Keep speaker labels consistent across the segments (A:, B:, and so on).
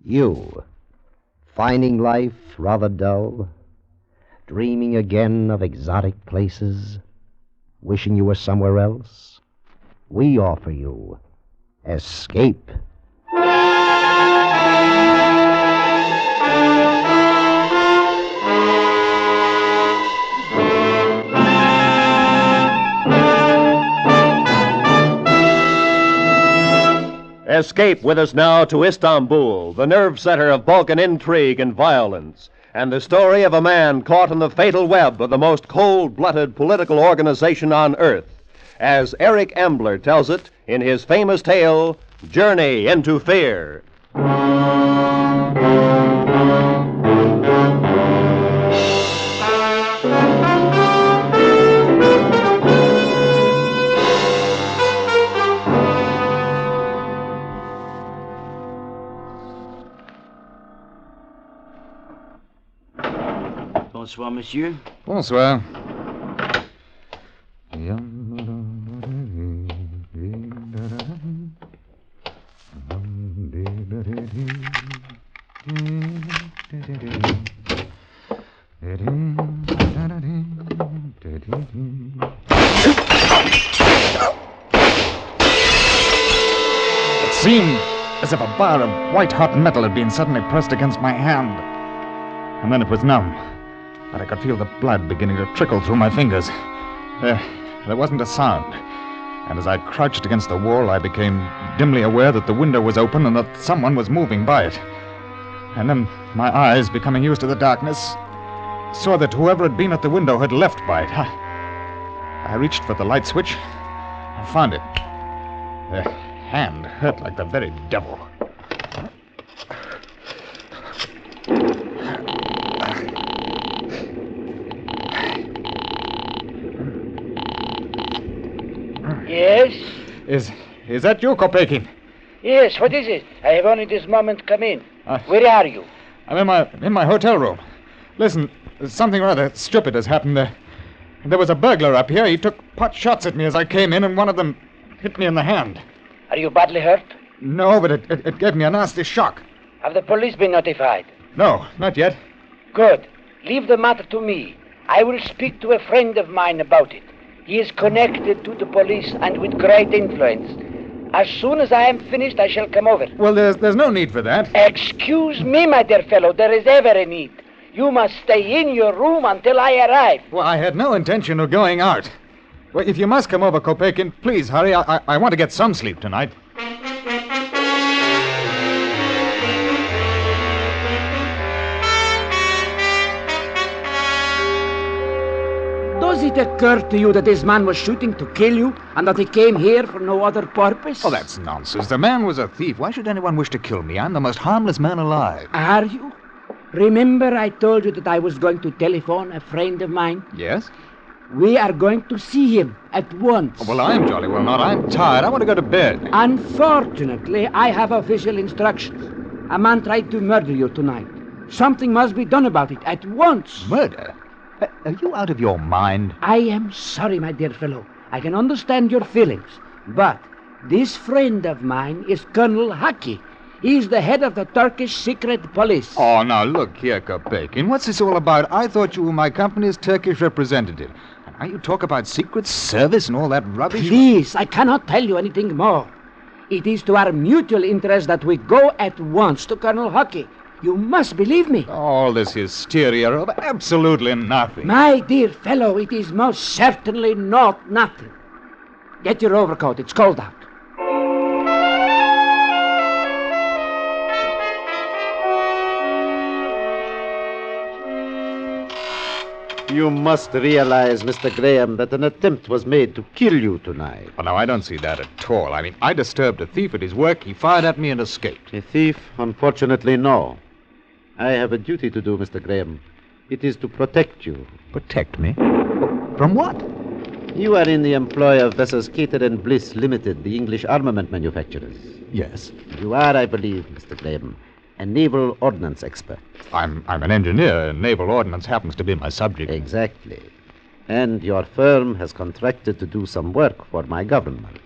A: You, finding life rather dull, dreaming again of exotic places, wishing you were somewhere else, we offer you escape.
B: Escape with us now to Istanbul, the nerve center of Balkan intrigue and violence, and the story of a man caught in the fatal web of the most cold-blooded political organization on earth, as Eric Ambler tells it in his famous tale, Journey into Fear.
C: Bonsoir, monsieur.
D: Bonsoir. It seemed as if a bar of white-hot metal had been suddenly pressed against my hand. And then it was numb. But I could feel the blood beginning to trickle through my fingers. There wasn't a sound. And as I crouched against the wall, I became dimly aware that the window was open and that someone was moving by it. And then my eyes, becoming used to the darkness, saw that whoever had been at the window had left by it. I reached for the light switch and found it. The hand hurt like the very devil.
E: Yes?
D: Is that you, Kopekin?
E: Yes, what is it? I have only this moment come in. Where are you?
D: I'm in my hotel room. Listen, something rather stupid has happened there. There was a burglar up here. He took pot shots at me as I came in, and one of them hit me in the hand.
E: Are you badly hurt?
D: No, but it gave me a nasty shock.
E: Have the police been notified?
D: No, not yet.
E: Good. Leave the matter to me. I will speak to a friend of mine about it. He is connected to the police and with great influence. As soon as I am finished, I shall come over.
D: Well, there's no need for that.
E: Excuse me, my dear fellow. There is ever a need. You must stay in your room until I arrive.
D: Well, I had no intention of going out. Well, if you must come over, Kopekin, please hurry. I want to get some sleep tonight.
C: Does it occur to you that this man was shooting to kill you and that he came here for no other purpose?
D: Oh, that's nonsense. The man was a thief. Why should anyone wish to kill me? I'm the most harmless man alive.
C: Are you? Remember I told you that I was going to telephone a friend of mine?
D: Yes?
C: We are going to see him at once.
D: Oh, well, I'm jolly well not. I'm tired. I want to go to bed.
C: Unfortunately, I have official instructions. A man tried to murder you tonight. Something must be done about it at once.
D: Murder? Are you out of your mind?
C: I am sorry, my dear fellow. I can understand your feelings. But this friend of mine is Colonel Haki. He's the head of the Turkish secret police.
D: Oh, now look here, Kopekin. What's this all about? I thought you were my company's Turkish representative. And now you talk about secret service and all that rubbish?
C: Please, I cannot tell you anything more. It is to our mutual interest that we go at once to Colonel Haki. You must believe me.
D: All this hysteria of absolutely nothing.
C: My dear fellow, it is most certainly not nothing. Get your overcoat. It's cold out.
A: You must realize, Mr. Graham, that an attempt was made to kill you tonight.
D: Well, now, I don't see that at all. I mean, I disturbed a thief at his work. He fired at me and escaped.
A: A thief? Unfortunately, no. I have a duty to do, Mr. Graham. It is to protect you.
D: Protect me? From what?
A: You are in the employ of Vessels Cater and Bliss Limited, the English armament manufacturers.
D: Yes.
A: You are, I believe, Mr. Graham, a naval ordnance expert.
D: I'm an engineer, and naval ordnance happens to be my subject.
A: Exactly. And your firm has contracted to do some work for my government.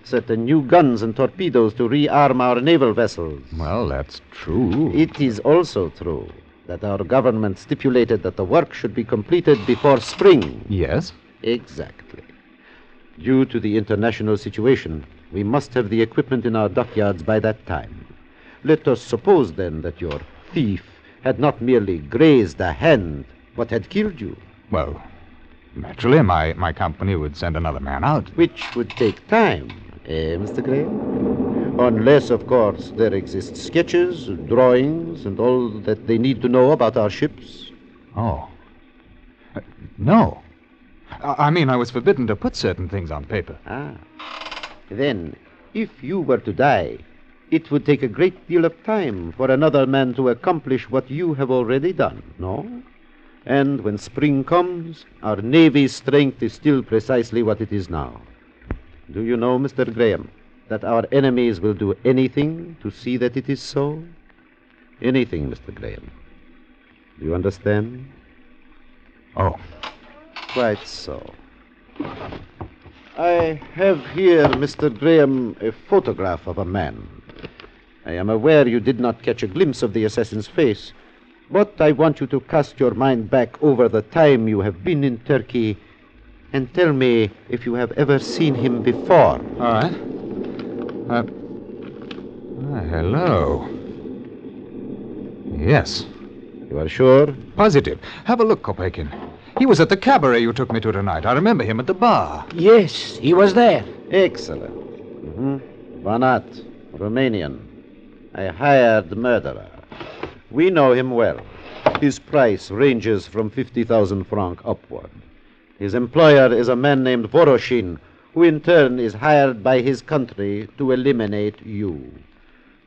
A: certain new guns and torpedoes to rearm our naval vessels.
D: Well, that's true.
A: It is also true that our government stipulated that the work should be completed before spring.
D: Yes?
A: Exactly. Due to the international situation, we must have the equipment in our dockyards by that time. Let us suppose, then, that your thief had not merely grazed a hand, but had killed you.
D: Well, naturally, my company would send another man out.
A: Which would take time, Mr. Graham? Unless, of course, there exist sketches, drawings, and all that they need to know about our ships.
D: Oh. No. I mean, I was forbidden to put certain things on paper.
A: Ah. Then, if you were to die, it would take a great deal of time for another man to accomplish what you have already done, no? And when spring comes, our Navy's strength is still precisely what it is now. Do you know, Mr. Graham, that our enemies will do anything to see that it is so? Anything, Mr. Graham. Do you understand?
D: Oh.
A: Quite so. I have here, Mr. Graham, a photograph of a man. I am aware you did not catch a glimpse of the assassin's face, but I want you to cast your mind back over the time you have been in Turkey and tell me if you have ever seen him before.
D: All right. Hello. Yes.
A: You are sure?
D: Positive. Have a look, Kopekin. He was at the cabaret you took me to tonight. I remember him at the bar.
C: Yes, he was there.
A: Excellent. Banat, Romanian. A hired murderer. We know him well. His price ranges from 50,000 francs upward. His employer is a man named Voroshin, who in turn is hired by his country to eliminate you.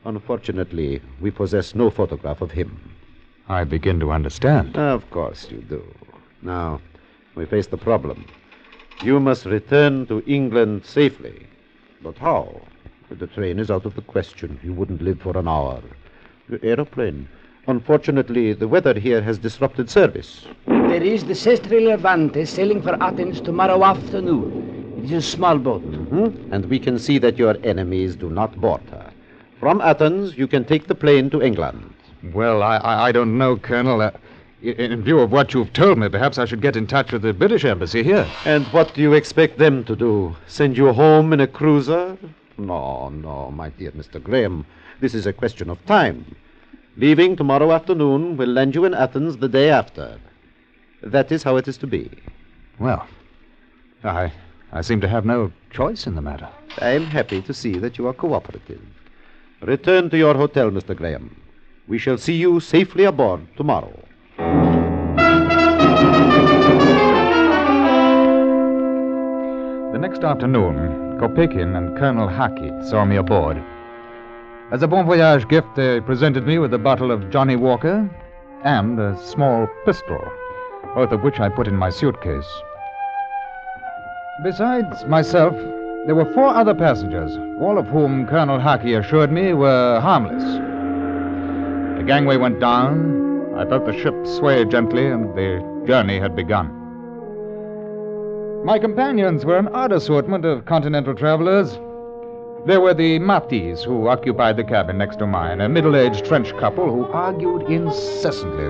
A: Unfortunately, we possess no photograph of him.
D: I begin to understand.
A: Of course you do. Now, we face the problem. You must return to England safely. But how? The train is out of the question. You wouldn't live for an hour. The aeroplane. Unfortunately, the weather here has disrupted service.
C: There is the Sestre Levante sailing for Athens tomorrow afternoon. It is a small boat.
A: And we can see that your enemies do not board her. From Athens, you can take the plane to England.
D: Well, I don't know, Colonel. In view of what you've told me, perhaps I should get in touch with the British embassy here.
A: And what do you expect them to do? Send you home in a cruiser? No, my dear Mr. Graham. This is a question of time. Leaving tomorrow afternoon will land you in Athens the day after. That is how it is to be.
D: Well, I seem to have no choice in the matter.
A: I am happy to see that you are cooperative. Return to your hotel, Mr. Graham. We shall see you safely aboard tomorrow.
D: The next afternoon, Kopekin and Colonel Haki saw me aboard. As a bon voyage gift, they presented me with a bottle of Johnny Walker and a small pistol, both of which I put in my suitcase. Besides myself, there were 4 other passengers, all of whom Colonel Haki assured me were harmless. The gangway went down. I felt the ship sway gently, and the journey had begun. My companions were an odd assortment of continental travelers. There were the Matis, who occupied the cabin next to mine, a middle-aged French couple who argued incessantly.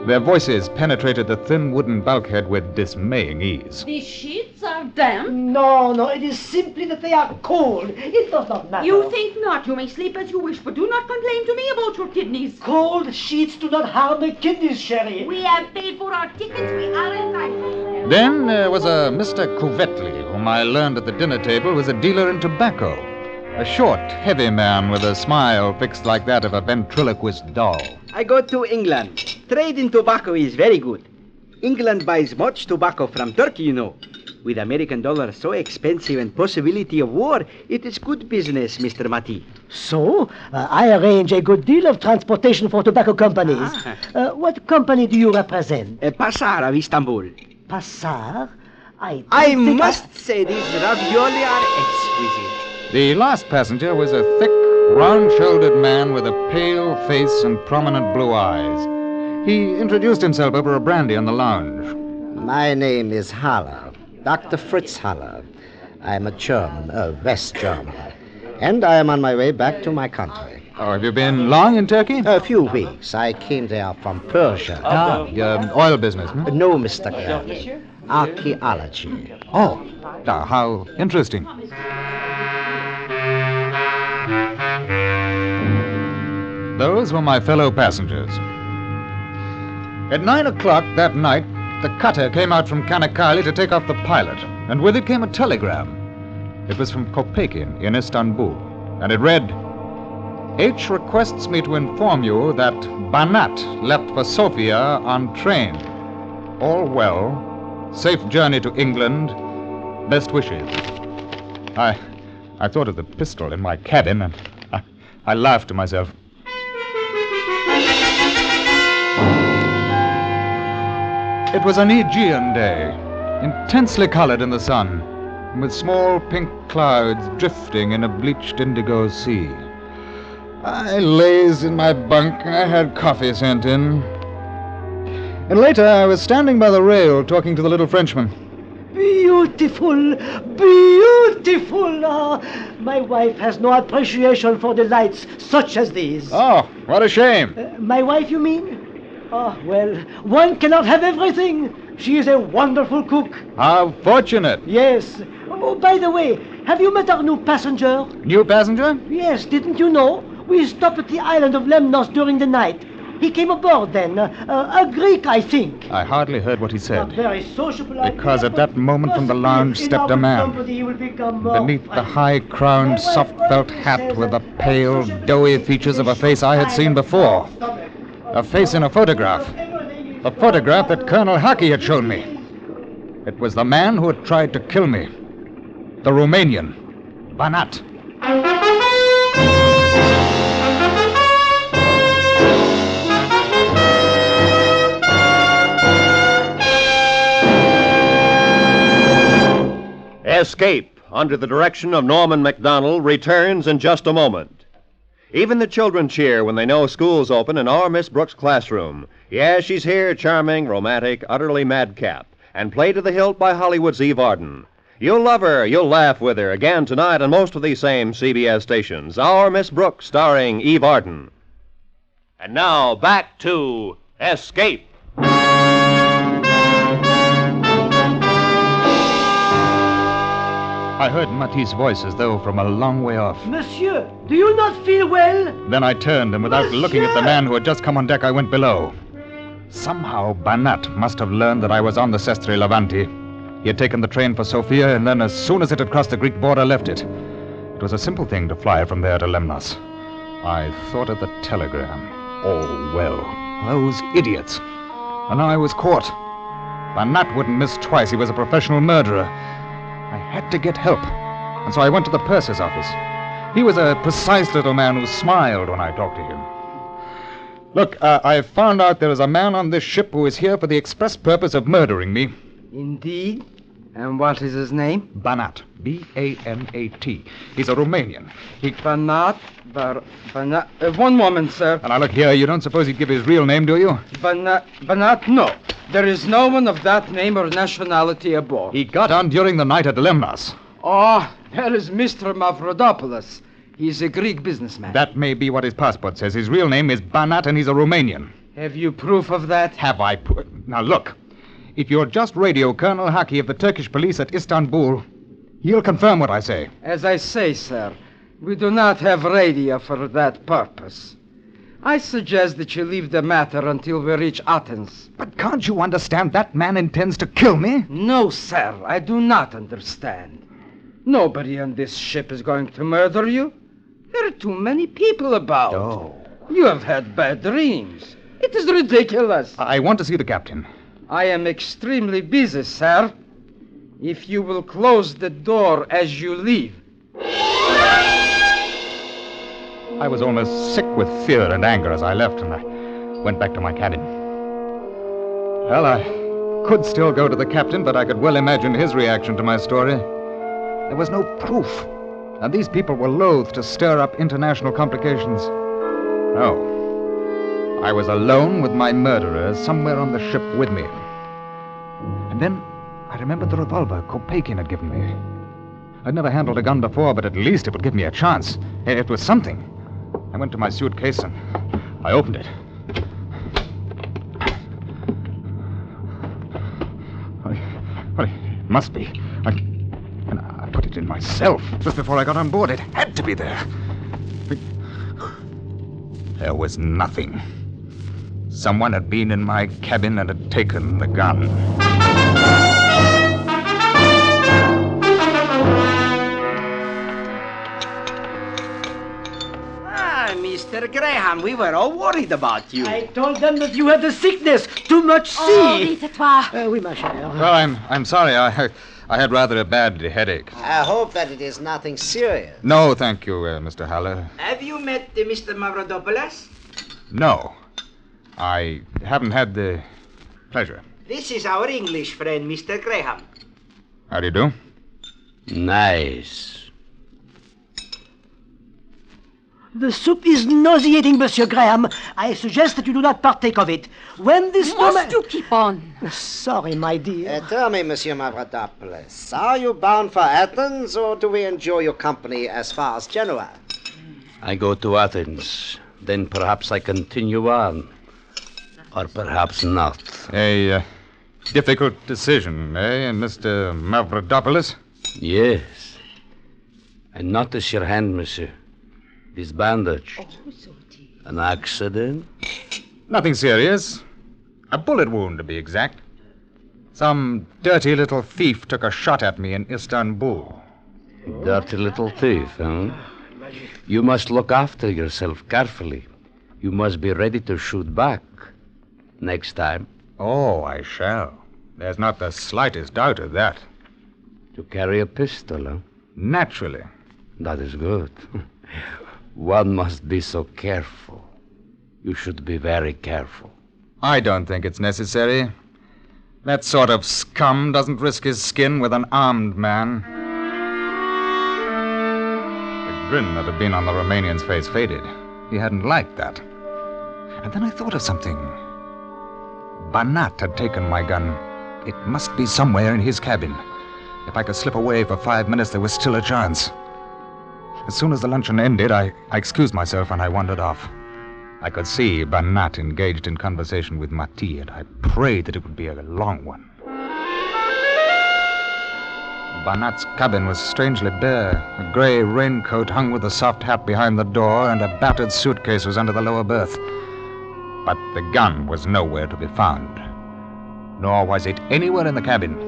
D: Their voices penetrated the thin wooden bulkhead with dismaying ease.
F: The sheets are damp.
G: No, it is simply that they are cold. It does not matter.
F: You think not. You may sleep as you wish, but do not complain to me about your kidneys.
G: Cold sheets do not harm the kidneys, Sherry.
F: We have paid for our tickets. We are entitled.
D: Then there was a Mr. Couvetli, whom I learned at the dinner table was a dealer in tobacco. A short, heavy man with a smile fixed like that of a ventriloquist doll.
H: I go to England. Trade in tobacco is very good. England buys much tobacco from Turkey, you know. With American dollar so expensive and possibility of war, it is good business, Mr. Mati.
G: So, I arrange a good deal of transportation for tobacco companies. What company do you represent?
H: Passar of Istanbul.
G: Passar?
H: I must say these ravioli are exquisite.
D: The last passenger was a thick, round-shouldered man with a pale face and prominent blue eyes. He introduced himself over a brandy on the lounge.
I: My name is Haller, Dr. Fritz Haller. I'm a German, West German. And I am on my way back to my country.
D: Oh, have you been long in Turkey?
I: A few weeks. I came there from Persia.
D: Your oil business, hmm?
I: No, Mr. Colonel. Archaeology.
D: Oh, how interesting. Those were my fellow passengers. At 9 o'clock that night, the cutter came out from Kanakkale to take off the pilot, and with it came a telegram. It was from Kopekin in Istanbul, and it read, H requests me to inform you that Banat left for Sofia on train. All well. Safe journey to England. Best wishes. I thought of the pistol in my cabin, and I laughed to myself. It was an Aegean day, intensely colored in the sun, with small pink clouds drifting in a bleached indigo sea. I lazed in my bunk. I had coffee sent in. And later, I was standing by the rail talking to the little Frenchman.
G: Beautiful, beautiful. My wife has no appreciation for the lights such as these.
D: Oh, what a shame.
G: My wife, you mean? Oh, well, one cannot have everything. She is a wonderful cook.
D: How fortunate.
G: Yes. Oh, by the way, have you met our new passenger?
D: New passenger?
G: Yes, didn't you know? We stopped at the island of Lemnos during the night. He came aboard then. A Greek, I think.
D: I hardly heard what he said.
G: Very sociable.
D: Because at that moment from the lounge stepped a man. Beneath the high-crowned, soft felt hat with the pale, doughy features of a face I had seen before. A face in a photograph. A photograph that Colonel Haki had shown me. It was the man who had tried to kill me. The Romanian. Banat.
B: Escape, under the direction of Norman MacDonald, returns in just a moment. Even the children cheer when they know school's open in our Miss Brooks' classroom. Yes, she's here, charming, romantic, utterly madcap, and played to the hilt by Hollywood's Eve Arden. You'll love her, you'll laugh with her, again tonight on most of these same CBS stations. Our Miss Brooks, starring Eve Arden. And now, back to Escape.
D: I heard Matisse' voice as though from a long way off.
G: Monsieur, do you not feel well?
D: Then I turned, and without looking at the man who had just come on deck, I went below. Somehow, Banat must have learned that I was on the Sestri Levanti. He had taken the train for Sofia, and then as soon as it had crossed the Greek border, left it. It was a simple thing to fly from there to Lemnos. I thought of the telegram. Oh, well, those idiots. And now I was caught. Banat wouldn't miss twice. He was a professional murderer. I had to get help, and so I went to the purser's office. He was a precise little man who smiled when I talked to him. Look, I found out there is a man on this ship who is here for the express purpose of murdering me.
H: Indeed? And what is his name?
D: Banat. B-A-N-A-T. He's a Romanian.
H: Banat. One moment, sir.
D: And now look here, you don't suppose he'd give his real name, do you?
H: Banat, no. There is no one of that name or nationality aboard.
D: He got on during the night at Lemnos.
H: Oh, there is Mr. Mavrodopoulos. He's a Greek businessman.
D: That may be what his passport says. His real name is Banat, and he's a Romanian.
H: Have you proof of that?
D: Have I? Now, look. If you'll just radio Colonel Haki of the Turkish police at Istanbul, he'll confirm what I say.
H: As I say, sir, we do not have radio for that purpose. I suggest that you leave the matter until we reach Athens.
D: But can't you understand that man intends to kill me?
H: No, sir, I do not understand. Nobody on this ship is going to murder you. There are too many people about.
D: Oh.
H: You have had bad dreams. It is ridiculous.
D: I want to see the captain.
H: I am extremely busy, sir. If you will close the door as you leave.
D: I was almost sick with fear and anger as I left, and I went back to my cabin. Well, I could still go to the captain, but I could well imagine his reaction to my story. There was no proof, and these people were loath to stir up international complications. No. I was alone with my murderer somewhere on the ship with me. And then I remembered the revolver Kopekin had given me. I'd never handled a gun before, but at least it would give me a chance. It was something. I went to my suitcase and I opened it. Well, it must be. And I put it in myself just before I got on board. It had to be there. There was nothing. Someone had been in my cabin and had taken the gun.
H: Mr. Graham, we were all worried about you.
G: I told them that you had the sickness. Too much sea.
F: Oh, oui, c'est toi.
G: Oui, ma chère.
D: Well, I'm sorry. I had rather a bad headache.
I: I hope that it is nothing serious.
D: No, thank you, Mr. Haller.
H: Have you met Mr. Mavrodopoulos?
D: No. I haven't had the pleasure.
H: This is our English friend, Mr. Graham.
D: How do you do?
C: Nice.
G: The soup is nauseating, Monsieur Graham. I suggest that you do not partake of it. When this
F: Must you keep on?
G: Sorry, my dear.
I: Tell me, Monsieur Mavrodopoulos, are you bound for Athens, or do we enjoy your company as far as Genoa?
C: I go to Athens. Then perhaps I continue on. Or perhaps not.
D: A difficult decision, eh, Mr. Mavrodopoulos?
C: Yes. And notice your hand, monsieur. This bandage. An accident?
D: Nothing serious. A bullet wound, to be exact. Some dirty little thief took a shot at me in Istanbul.
C: Dirty little thief, huh? You must look after yourself carefully. You must be ready to shoot back. Next time.
D: Oh, I shall. There's not the slightest doubt of that.
C: To carry a pistol, huh?
D: Naturally.
C: That is good. One must be so careful. You should be very careful.
D: I don't think it's necessary. That sort of scum doesn't risk his skin with an armed man. The grin that had been on the Romanian's face faded. He hadn't liked that. And then I thought of something. Banat had taken my gun. It must be somewhere in his cabin. If I could slip away for 5 minutes, there was still a chance. As soon as the luncheon ended, I excused myself and I wandered off. I could see Banat engaged in conversation with Mati, and I prayed that it would be a long one. Banat's cabin was strangely bare. A gray raincoat hung with a soft hat behind the door, and a battered suitcase was under the lower berth. But the gun was nowhere to be found. Nor was it anywhere in the cabin.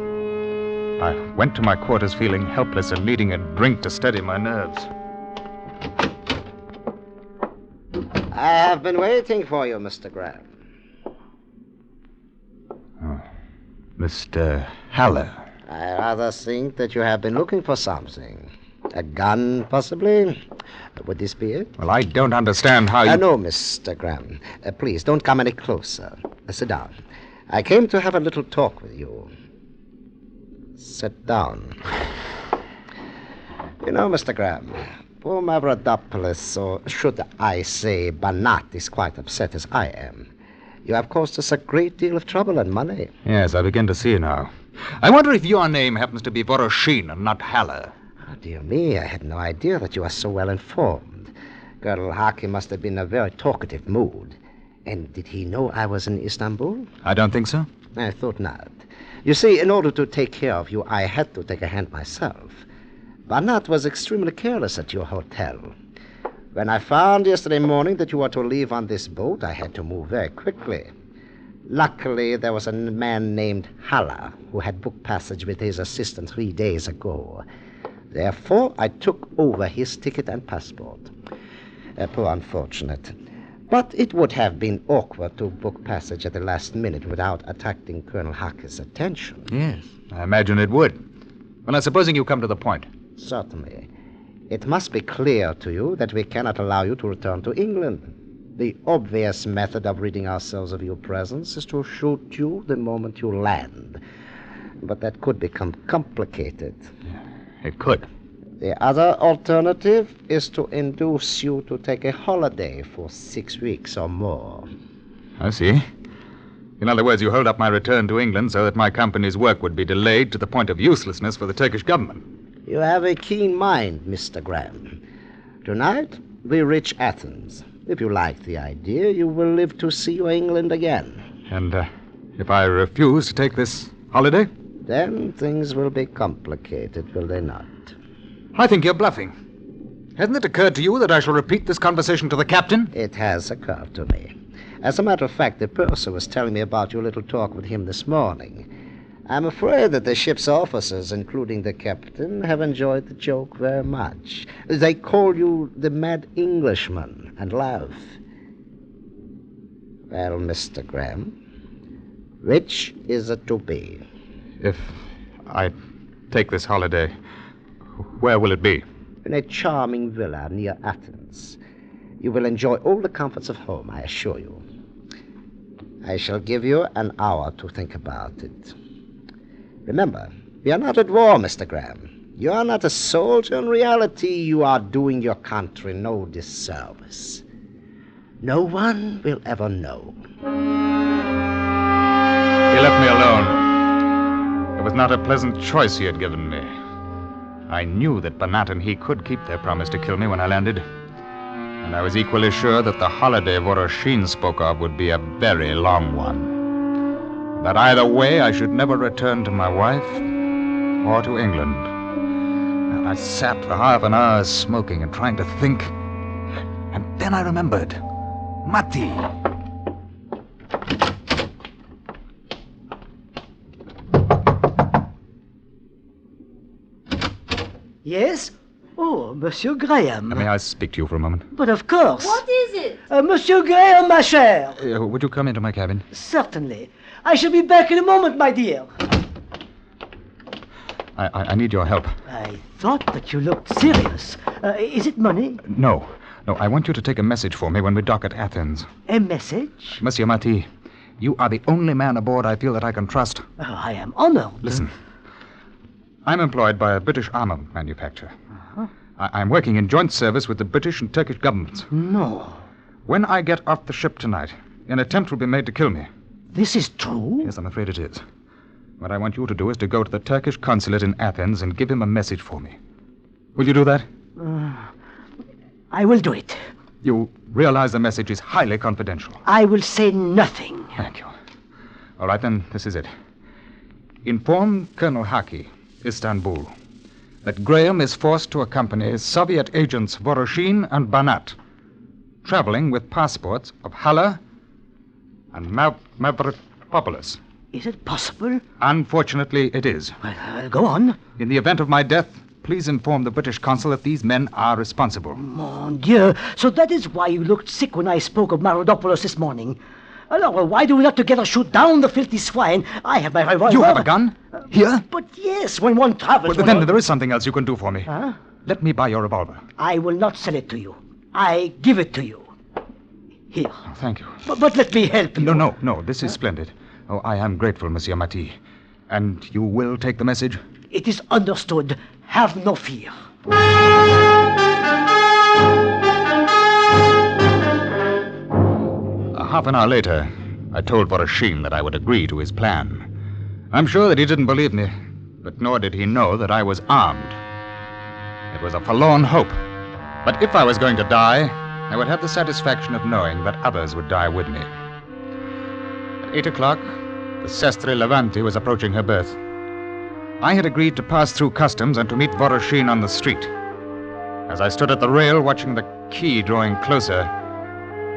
D: I went to my quarters feeling helpless and needing a drink to steady my nerves.
I: I have been waiting for you, Mr. Graham.
D: Oh, Mr. Haller.
I: I rather think that you have been looking for something. A gun, possibly? Would this be it?
D: Well, I don't understand how you...
I: No, Mr. Graham. Please, don't come any closer. Sit down. I came to have a little talk with you. Sit down. You know, Mr. Graham, poor Mavrodopoulos, or should I say Banat, is quite upset as I am. You have caused us a great deal of trouble and money.
D: Yes, I begin to see now. I wonder if your name happens to be Voroshin and not Haller.
I: Oh, dear me, I had no idea that you are so well informed. Colonel Haki must have been in a very talkative mood. And did he know I was in Istanbul?
D: I don't think so.
I: I thought not. You see, in order to take care of you, I had to take a hand myself. Banat was extremely careless at your hotel. When I found yesterday morning that you were to leave on this boat, I had to move very quickly. Luckily, there was a man named Haller who had booked passage with his assistant 3 days ago. Therefore, I took over his ticket and passport. Poor unfortunate. But it would have been awkward to book passage at the last minute without attracting Colonel Haki's attention.
D: Yes, I imagine it would. Well, now, supposing you come to the point.
I: Certainly. It must be clear to you that we cannot allow you to return to England. The obvious method of ridding ourselves of your presence is to shoot you the moment you land. But that could become complicated.
D: It could.
I: The other alternative is to induce you to take a holiday for 6 weeks or more.
D: I see. In other words, you hold up my return to England so that my company's work would be delayed to the point of uselessness for the Turkish government.
I: You have a keen mind, Mr. Graham. Tonight, we reach Athens. If you like the idea, you will live to see your England again.
D: And if I refuse to take this holiday?
I: Then things will be complicated, will they not?
D: I think you're bluffing. Hasn't it occurred to you that I shall repeat this conversation to the captain?
I: It has occurred to me. As a matter of fact, the purser was telling me about your little talk with him this morning. I'm afraid that the ship's officers, including the captain, have enjoyed the joke very much. They call you the mad Englishman and laugh. Well, Mr. Graham, which is it to be?
D: If I take this holiday, where will it be?
I: In a charming villa near Athens. You will enjoy all the comforts of home, I assure you. I shall give you an hour to think about it. Remember, we are not at war, Mr. Graham. You are not a soldier. In reality, you are doing your country no disservice. No one will ever know.
D: He left me alone. It was not a pleasant choice he had given me. I knew that Banat and he could keep their promise to kill me when I landed. And I was equally sure that the holiday Voroshin spoke of would be a very long one. That either way, I should never return to my wife or to England. And I sat for half an hour smoking and trying to think. And then I remembered. Matti!
G: Yes? Oh, Monsieur Graham.
D: May I speak to you for a moment?
G: But of course.
F: What is it?
G: Monsieur Graham, ma chère.
D: Would you come into my cabin?
G: Certainly. I shall be back in a moment, my dear.
D: I need your help.
G: I thought that you looked serious. Is it money?
D: No, I want you to take a message for me when we dock at Athens.
G: A message?
D: Monsieur Matti, you are the only man aboard I feel that I can trust.
G: I am honored.
D: Listen. I'm employed by a British armament manufacturer. I'm working in joint service with the British and Turkish governments.
G: No.
D: When I get off the ship tonight, an attempt will be made to kill me.
G: This is true?
D: Yes, I'm afraid it is. What I want you to do is to go to the Turkish consulate in Athens and give him a message for me. Will you do that?
G: I will do it.
D: You realize the message is highly confidential.
G: I will say nothing.
D: Thank you. All right, then, this is it. Inform Colonel Haki, Istanbul, that Graham is forced to accompany Soviet agents Voroshin and Banat, traveling with passports of Halle and Mavropolis.
G: Is it possible?
D: Unfortunately, it is.
G: Well, go on.
D: In the event of my death, please inform the British consul that these men are responsible.
G: Mon Dieu. So that is why you looked sick when I spoke of Mavropolis this morning. Alors, why do we not together shoot down the filthy swine? I have my revolver.
D: You have a gun? Here?
G: But yes, when one travels...
D: Well, then there is something else you can do for me.
G: Huh?
D: Let me buy your revolver.
G: I will not sell it to you. I give it to you. Here.
D: Oh, thank you.
G: But let me help you.
D: No. This is splendid. Oh, I am grateful, Monsieur Matti. And you will take the message?
G: It is understood. Have no fear.
D: Half an hour later, I told Voroshin that I would agree to his plan. I'm sure that he didn't believe me, but nor did he know that I was armed. It was a forlorn hope. But if I was going to die, I would have the satisfaction of knowing that others would die with me. At 8 o'clock, the Sestre Levanti was approaching her berth. I had agreed to pass through customs and to meet Voroshin on the street. As I stood at the rail watching the quay drawing closer,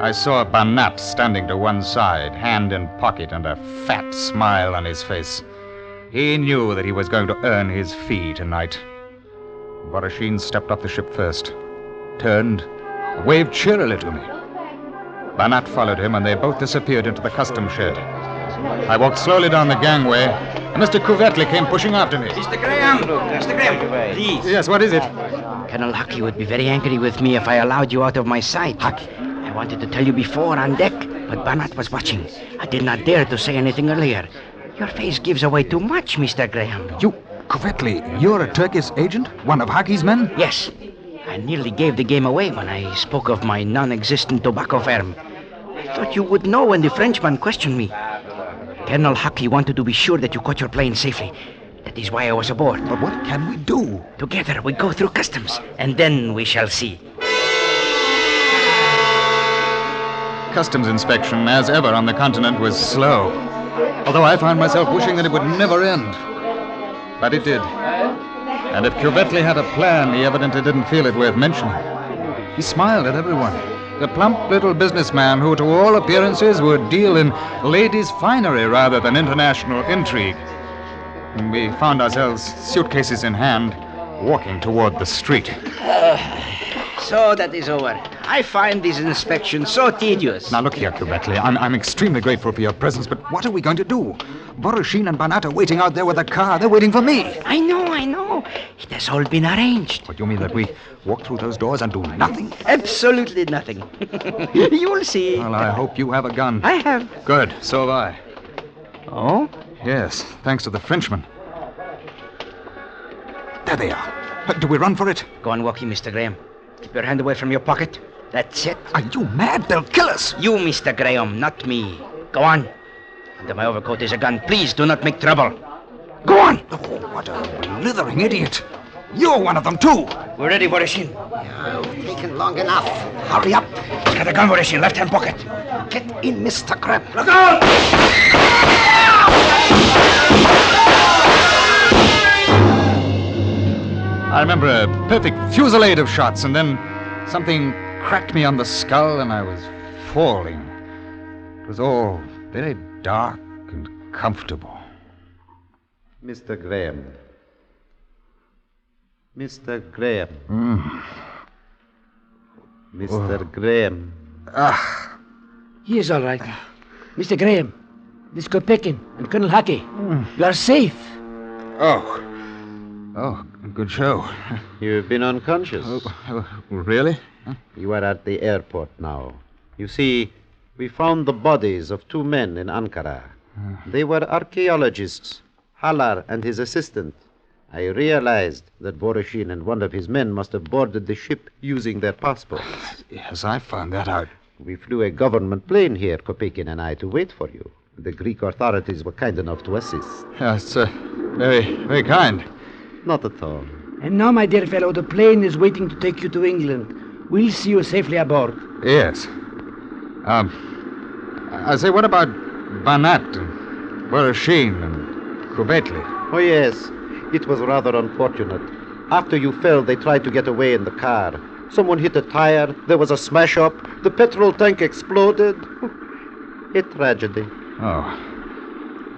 D: I saw Banat standing to one side, hand in pocket and a fat smile on his face. He knew that he was going to earn his fee tonight. Voroshin stepped off the ship first, turned, waved cheerily to me. Banat followed him, and they both disappeared into the customs shed. I walked slowly down the gangway, and Mr. Kuvetli came pushing after me.
H: Mr. Graham, please.
D: Yes, what is it?
H: Colonel Haki would be very angry with me if I allowed you out of my sight. Haki, I wanted to tell you before on deck, but Banat was watching. I did not dare to say anything earlier. Your face gives away too much, Mr. Graham.
D: You, Kuvetli, you're a Turkish agent? One of Haki's men?
H: Yes. I nearly gave the game away when I spoke of my non-existent tobacco firm. I thought you would know when the Frenchman questioned me. Colonel Haki wanted to be sure that you caught your plane safely. That is why I was aboard.
D: But what can we do?
H: Together we go through customs, and then we shall see.
D: Customs inspection, as ever on the continent, was slow. Although I found myself wishing that it would never end. But it did. And if Cubetley had a plan, he evidently didn't feel it worth mentioning. He smiled at everyone. The plump little businessman who, to all appearances, would deal in ladies' finery rather than international intrigue. And we found ourselves, suitcases in hand, walking toward the street.
H: So that is over. I find this inspection so tedious.
D: Now look here, Cubetley. I'm extremely grateful for your presence, but what are we going to do? Voroshin and Banat are waiting out there with a car. They're waiting for me.
H: I know. It has all been arranged.
D: What, you mean that we walk through those doors and do nothing?
H: Absolutely nothing. You'll see.
D: Well, I hope you have a gun.
H: I have.
D: Good. So have I.
H: Oh?
D: Yes, thanks to the Frenchman. There they are. Do we run for it?
H: Go on walking, Mr. Graham. Keep your hand away from your pocket. That's it.
D: Are you mad? They'll kill us.
H: You, Mr. Graham, not me. Go on. Under my overcoat is a gun. Please do not make trouble. Go on.
D: Oh, what a blithering idiot. You're one of them, too.
H: We're ready, Voroshin.
I: You've taken long enough. Hurry up.
H: Got a gun, Voroshin. Left-hand pocket.
I: Get in, Mr. Graham.
H: Look out!
D: I remember a perfect fusillade of shots, and then something cracked me on the skull, and I was falling. It was all very dark and comfortable.
A: Mr. Graham. Mr. Graham. Mr. Graham.
C: He is all right. Mr. Graham, this Kopekin and Colonel Hackey, you are safe.
D: Oh, good show.
A: You've been unconscious.
D: Really?
A: You are at the airport now. You see, we found the bodies of two men in Ankara. They were archaeologists, Halar and his assistant. I realized that Voroshin and one of his men must have boarded the ship using their passports.
D: Yes, I found that out.
A: We flew a government plane here, Kopekin and I, to wait for you. The Greek authorities were kind enough to assist.
D: Yes, very, very kind.
A: Not at all.
C: And now, my dear fellow, the plane is waiting to take you to England. We'll see you safely aboard.
D: Yes. I say, what about Banat and Voroshin and Kubetley?
A: Oh, yes. It was rather unfortunate. After you fell, they tried to get away in the car. Someone hit a tire. There was a smash-up. The petrol tank exploded. A tragedy.
D: Oh,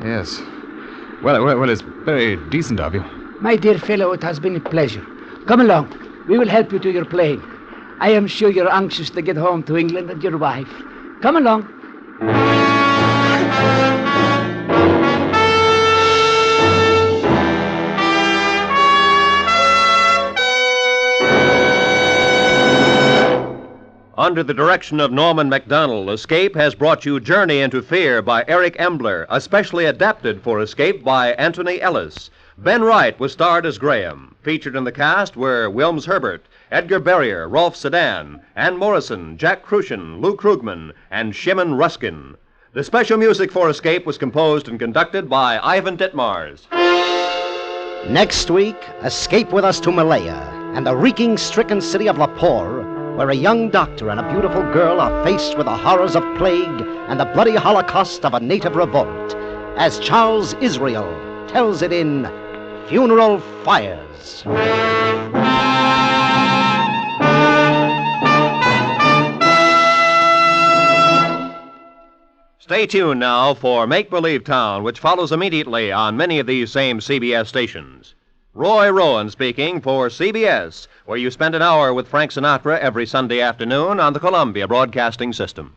D: yes. Well, it's very decent of you.
C: My dear fellow, it has been a pleasure. Come along. We will help you to your plane. I am sure you're anxious to get home to England and your wife. Come along.
B: Under the direction of Norman MacDonald, Escape has brought you Journey into Fear by Eric Embler, especially adapted for Escape by Anthony Ellis. Ben Wright was starred as Graham. Featured in the cast were Wilms Herbert, Edgar Barrier, Rolf Sedan, Ann Morrison, Jack Crucian, Lou Krugman, and Shimon Ruskin. The special music for Escape was composed and conducted by Ivan Ditmars.
I: Next week, escape with us to Malaya and the reeking, stricken city of Lahore, where a young doctor and a beautiful girl are faced with the horrors of plague and the bloody holocaust of a native revolt, as Charles Israel tells it in Funeral Fires.
B: Stay tuned now for Make Believe Town, which follows immediately on many of these same CBS stations. Roy Rowan speaking for CBS, where you spend an hour with Frank Sinatra every Sunday afternoon on the Columbia Broadcasting System.